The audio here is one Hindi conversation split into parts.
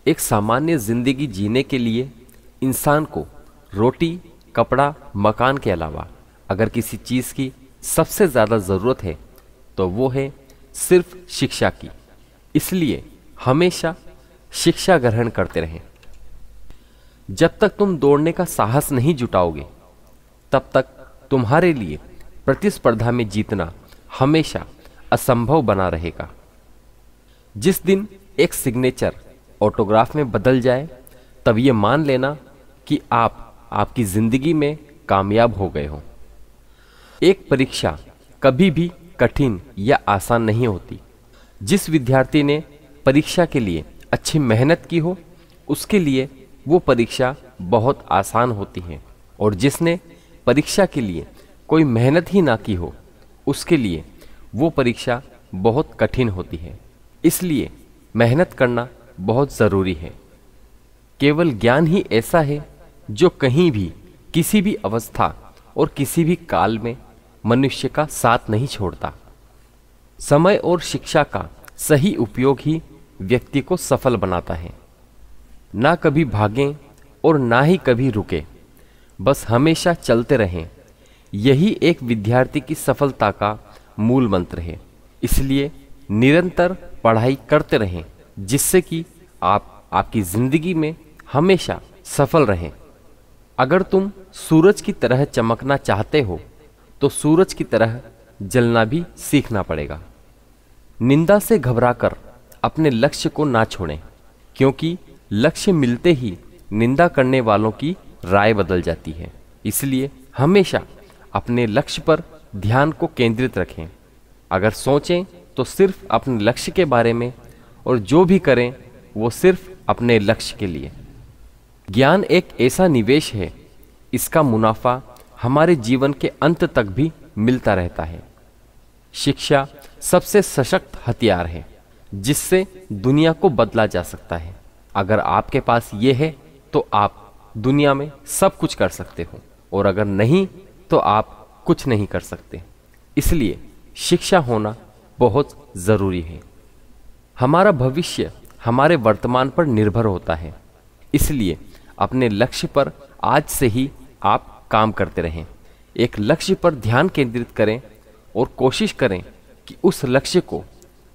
एक सामान्य जिंदगी जीने के लिए इंसान को रोटी, कपड़ा, मकान के अलावा अगर किसी चीज की सबसे ज्यादा जरूरत है तो वो है सिर्फ शिक्षा की। इसलिए हमेशा शिक्षा ग्रहण करते रहें। जब तक तुम दौड़ने का साहस नहीं जुटाओगे तब तक तुम्हारे लिए प्रतिस्पर्धा में जीतना हमेशा असंभव बना रहेगा। जिस दिन एक सिग्नेचर ऑटोग्राफ में बदल जाए तब ये मान लेना कि आपकी जिंदगी में कामयाब हो गए हो। एक परीक्षा कभी भी कठिन या आसान नहीं होती। जिस विद्यार्थी ने परीक्षा के लिए अच्छी मेहनत की हो उसके लिए वो परीक्षा बहुत आसान होती है, और जिसने परीक्षा के लिए कोई मेहनत ही ना की हो उसके लिए वो परीक्षा बहुत कठिन होती है। इसलिए मेहनत करना बहुत ज़रूरी है। केवल ज्ञान ही ऐसा है जो कहीं भी, किसी भी अवस्था और किसी भी काल में मनुष्य का साथ नहीं छोड़ता। समय और शिक्षा का सही उपयोग ही व्यक्ति को सफल बनाता है। ना कभी भागें और ना ही कभी रुके, बस हमेशा चलते रहें। यही एक विद्यार्थी की सफलता का मूल मंत्र है। इसलिए निरंतर पढ़ाई करते रहें जिससे कि आपकी जिंदगी में हमेशा सफल रहें। अगर तुम सूरज की तरह चमकना चाहते हो तो सूरज की तरह जलना भी सीखना पड़ेगा। निंदा से घबराकर अपने लक्ष्य को ना छोड़ें, क्योंकि लक्ष्य मिलते ही निंदा करने वालों की राय बदल जाती है। इसलिए हमेशा अपने लक्ष्य पर ध्यान को केंद्रित रखें। अगर सोचें तो सिर्फ अपने लक्ष्य के बारे में, और जो भी करें वो सिर्फ अपने लक्ष्य के लिए। ज्ञान एक ऐसा निवेश है, इसका मुनाफा हमारे जीवन के अंत तक भी मिलता रहता है। शिक्षा सबसे सशक्त हथियार है जिससे दुनिया को बदला जा सकता है। अगर आपके पास ये है तो आप दुनिया में सब कुछ कर सकते हो, और अगर नहीं तो आप कुछ नहीं कर सकते। इसलिए शिक्षा होना बहुत ज़रूरी है। हमारा भविष्य हमारे वर्तमान पर निर्भर होता है। इसलिए अपने लक्ष्य पर आज से ही आप काम करते रहें। एक लक्ष्य पर ध्यान केंद्रित करें और कोशिश करें कि उस लक्ष्य को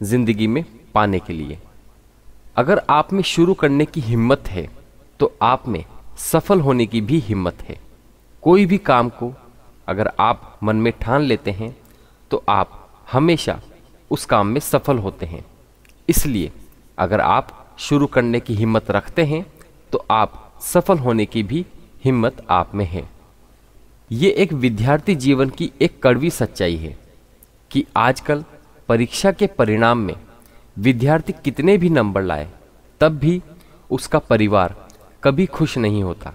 जिंदगी में पाने के लिए। अगर आप में शुरू करने की हिम्मत है तो आप में सफल होने की भी हिम्मत है। कोई भी काम को अगर आप मन में ठान लेते हैं तो आप हमेशा उस काम में सफल होते हैं। इसलिए अगर आप शुरू करने की हिम्मत रखते हैं तो आप सफल होने की भी हिम्मत आप में है। ये एक विद्यार्थी जीवन की एक कड़वी सच्चाई है कि आजकल परीक्षा के परिणाम में विद्यार्थी कितने भी नंबर लाए तब भी उसका परिवार कभी खुश नहीं होता।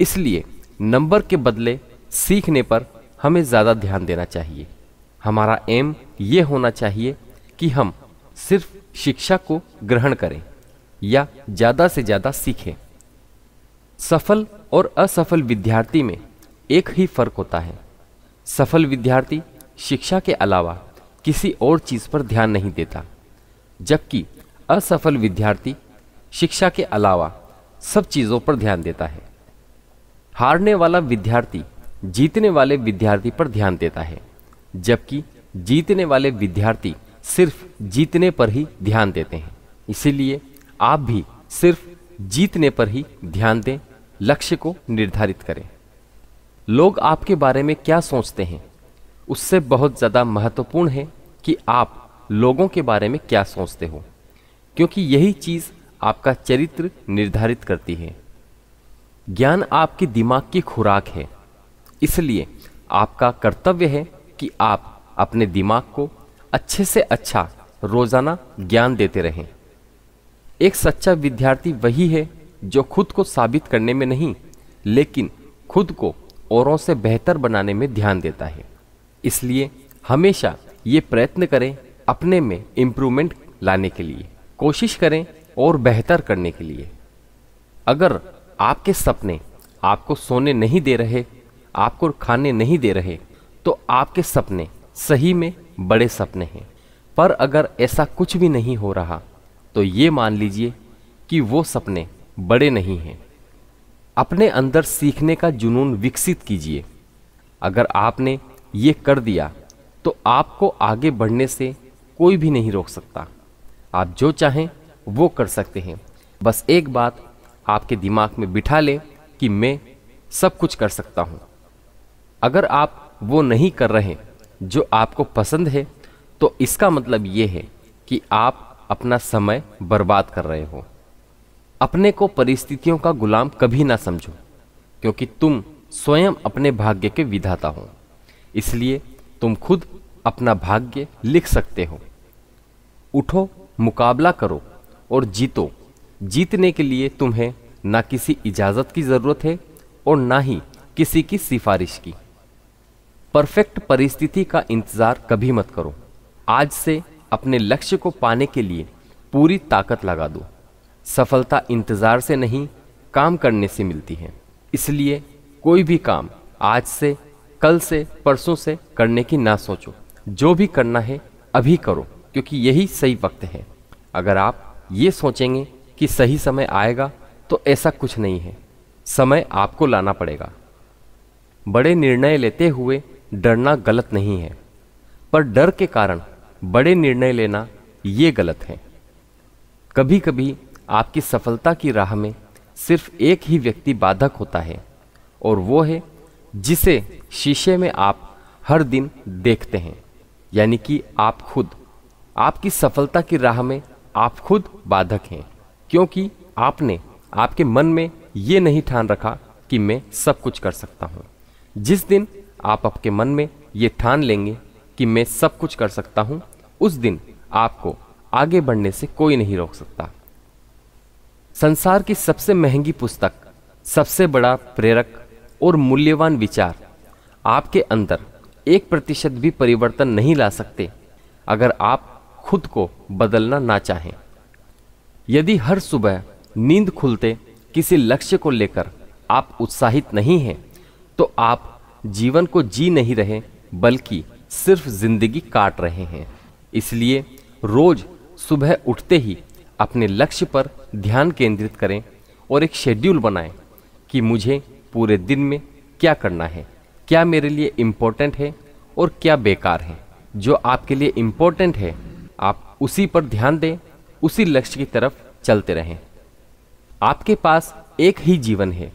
इसलिए नंबर के बदले सीखने पर हमें ज़्यादा ध्यान देना चाहिए। हमारा एम ये होना चाहिए कि हम सिर्फ शिक्षा को ग्रहण करें या ज़्यादा से ज़्यादा सीखें। सफल और असफल विद्यार्थी में एक ही फर्क होता है। सफल विद्यार्थी शिक्षा के अलावा किसी और चीज़ पर ध्यान नहीं देता, जबकि असफल विद्यार्थी शिक्षा के अलावा सब चीज़ों पर ध्यान देता है। हारने वाला विद्यार्थी जीतने वाले विद्यार्थी पर ध्यान देता है, जबकि जीतने वाले विद्यार्थी सिर्फ जीतने पर ही ध्यान देते हैं। इसीलिए आप भी सिर्फ जीतने पर ही ध्यान दें, लक्ष्य को निर्धारित करें। लोग आपके बारे में क्या सोचते हैं उससे बहुत ज़्यादा महत्वपूर्ण है कि आप लोगों के बारे में क्या सोचते हो, क्योंकि यही चीज़ आपका चरित्र निर्धारित करती है। ज्ञान आपके दिमाग की खुराक है, इसलिए आपका कर्तव्य है कि आप अपने दिमाग को अच्छे से अच्छा रोजाना ज्ञान देते रहें। एक सच्चा विद्यार्थी वही है जो खुद को साबित करने में नहीं, लेकिन खुद को औरों से बेहतर बनाने में ध्यान देता है। इसलिए हमेशा ये प्रयत्न करें अपने में इम्प्रूवमेंट लाने के लिए, कोशिश करें और बेहतर करने के लिए। अगर आपके सपने आपको सोने नहीं दे रहे, आपको खाने नहीं दे रहे, तो आपके सपने सही में बड़े सपने हैं। पर अगर ऐसा कुछ भी नहीं हो रहा तो ये मान लीजिए कि वो सपने बड़े नहीं हैं। अपने अंदर सीखने का जुनून विकसित कीजिए। अगर आपने ये कर दिया तो आपको आगे बढ़ने से कोई भी नहीं रोक सकता। आप जो चाहें वो कर सकते हैं। बस एक बात आपके दिमाग में बिठा लें कि मैं सब कुछ कर सकता हूँ। अगर आप वो नहीं कर रहे जो आपको पसंद है तो इसका मतलब ये है कि आप अपना समय बर्बाद कर रहे हो। अपने को परिस्थितियों का गुलाम कभी ना समझो, क्योंकि तुम स्वयं अपने भाग्य के विधाता हो। इसलिए तुम खुद अपना भाग्य लिख सकते हो। उठो, मुकाबला करो और जीतो। जीतने के लिए तुम्हें ना किसी इजाज़त की ज़रूरत है और ना ही किसी की सिफारिश की। परफेक्ट परिस्थिति का इंतज़ार कभी मत करो। आज से अपने लक्ष्य को पाने के लिए पूरी ताकत लगा दो। सफलता इंतज़ार से नहीं, काम करने से मिलती है। इसलिए कोई भी काम आज से, कल से, परसों से करने की ना सोचो। जो भी करना है अभी करो, क्योंकि यही सही वक्त है। अगर आप ये सोचेंगे कि सही समय आएगा तो ऐसा कुछ नहीं है। समय आपको लाना पड़ेगा। बड़े निर्णय लेते हुए डरना गलत नहीं है, पर डर के कारण बड़े निर्णय लेना ये गलत है। कभी कभी आपकी सफलता की राह में सिर्फ एक ही व्यक्ति बाधक होता है, और वो है जिसे शीशे में आप हर दिन देखते हैं, यानी कि आप खुद। आपकी सफलता की राह में आप खुद बाधक हैं, क्योंकि आपने आपके मन में ये नहीं ठान रखा कि मैं सब कुछ कर सकता हूँ। जिस दिन आप आपके मन में ये ठान लेंगे कि मैं सब कुछ कर सकता हूँ, उस दिन आपको आगे बढ़ने से कोई नहीं रोक सकता। संसार की सबसे महंगी पुस्तक, सबसे बड़ा प्रेरक और मूल्यवान विचार आपके अंदर 1% भी परिवर्तन नहीं ला सकते अगर आप खुद को बदलना ना चाहें। यदि हर सुबह नींद खुलते किसी लक्ष्य को लेकर आप उत्साहित नहीं हैं, तो आप जीवन को जी नहीं रहे, बल्कि सिर्फ जिंदगी काट रहे हैं। इसलिए रोज सुबह उठते ही अपने लक्ष्य पर ध्यान केंद्रित करें और एक शेड्यूल बनाएं कि मुझे पूरे दिन में क्या करना है, क्या मेरे लिए इम्पोर्टेंट है और क्या बेकार है। जो आपके लिए इम्पोर्टेंट है आप उसी पर ध्यान दें, उसी लक्ष्य की तरफ चलते रहें। आपके पास एक ही जीवन है,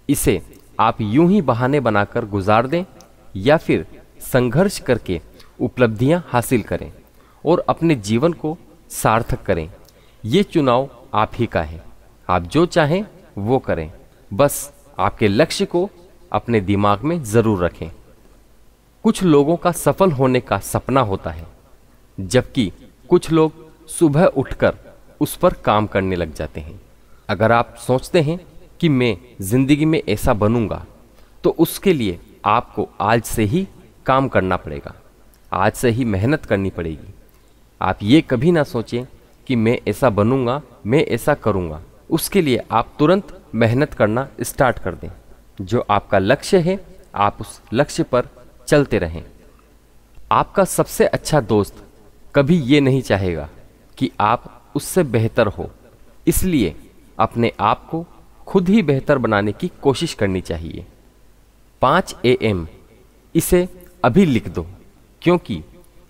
इसे आप यूं ही बहाने बनाकर गुजार दें या फिर संघर्ष करके उपलब्धियां हासिल करें और अपने जीवन को सार्थक करें। ये चुनाव आप ही का है। आप जो चाहें वो करें, बस आपके लक्ष्य को अपने दिमाग में जरूर रखें। कुछ लोगों का सफल होने का सपना होता है, जबकि कुछ लोग सुबह उठकर उस पर काम करने लग जाते हैं। अगर आप सोचते हैं कि मैं जिंदगी में ऐसा बनूंगा, तो उसके लिए आपको आज से ही काम करना पड़ेगा, आज से ही मेहनत करनी पड़ेगी। आप ये कभी ना सोचें कि मैं ऐसा बनूंगा, मैं ऐसा करूंगा। उसके लिए आप तुरंत मेहनत करना स्टार्ट कर दें। जो आपका लक्ष्य है, आप उस लक्ष्य पर चलते रहें। आपका सबसे अच्छा दोस्त कभी ये नहीं चाहेगा कि आप उससे बेहतर हो, इसलिए अपने आप को खुद ही बेहतर बनाने की कोशिश करनी चाहिए। 5 AM, इसे अभी लिख दो, क्योंकि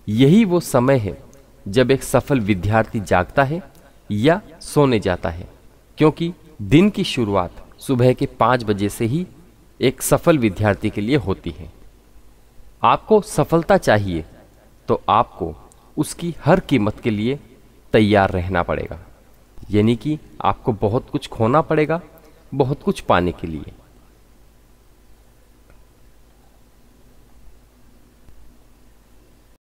यही वो समय है जब एक सफल विद्यार्थी जागता है या सोने जाता है, क्योंकि दिन की शुरुआत सुबह के 5 बजे से ही एक सफल विद्यार्थी के लिए होती है। आपको सफलता चाहिए तो आपको उसकी हर कीमत के लिए तैयार रहना पड़ेगा, यानी कि आपको बहुत कुछ खोना पड़ेगा बहुत कुछ पाने के लिए।